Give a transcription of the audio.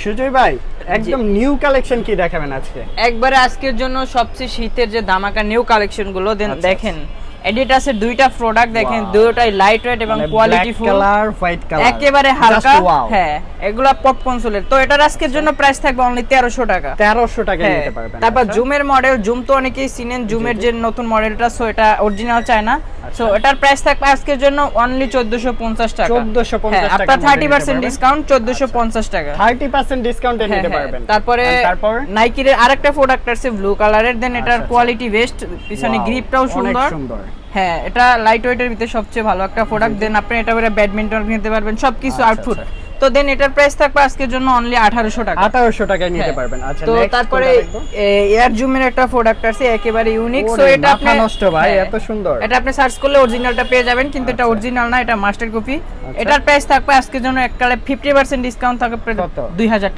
সুজয় ভাই একদম new collection কি দেখাবেন আজকে? একবারে আজকের জন্য সবচেয়ে শীতের যে ধামাকা নিউ কালেকশন গুলো দেখেন এডিডাসের দুইটা প্রোডাক্ট দেখেন, দুটোই লাইট ওয়েট এবং quality full, colour white colour একেবারে হালকা। হ্যাঁ, এগুলা পপকর্ন সোলের। তো এটার আজকের জন্য প্রাইস থাকবে অনলি 1300 টাকা। 1300 টাকা নিতে পারবেন। তারপর জুমের মডেল, জুম তো অনেকেই চিনেন, জুমের যে নতুন মডেলটা, সো এটা অরিজিনাল চায়না। সো এটার প্রাইস থাকবে আজকের জন্য অনলি 1450 টাকা। 1450 টাকা। আপনার 30% ডিসকাউন্ট 1450 টাকা। 30% ডিসকাউন্টে নিতে পারবেন। তারপরে নাইকির আরেকটা প্রোডাক্ট আছে ব্লু কালারের, দেন এটার কোয়ালিটি বেস্ট, পিছনে গ্রিপটাও সুন্দর। হ্যাঁ, এটা লাইট ওয়েটের ভিতরে সবচেয়ে ভালো একটা প্রোডাক্ট। দেন আপনি এটা করে ব্যাডমিন্টন নিতে পারবেন, সবকিছু আউটফুট। তো দেন এটার প্রাইস থাকবে আজকের জন্য অনলি 1800 টাকা। 1800 টাকায় নিতে পারবেন। আচ্ছা, তো তারপরে এয়ার জুমের একটা প্রোডাক্ট আছে একেবারে ইউনিক। সো এটা আপনি নষ্ট ভাই, এত সুন্দর। এটা আপনি সার্চ করলে অরিজিনালটা পেয়ে যাবেন, কিন্তু এটা অরিজিনাল না, এটা মাস্টার কপি। এটার প্রাইস থাকবে আজকের জন্য এককালে 50% ডিসকাউন্ট থাকবে 2000 টাকা।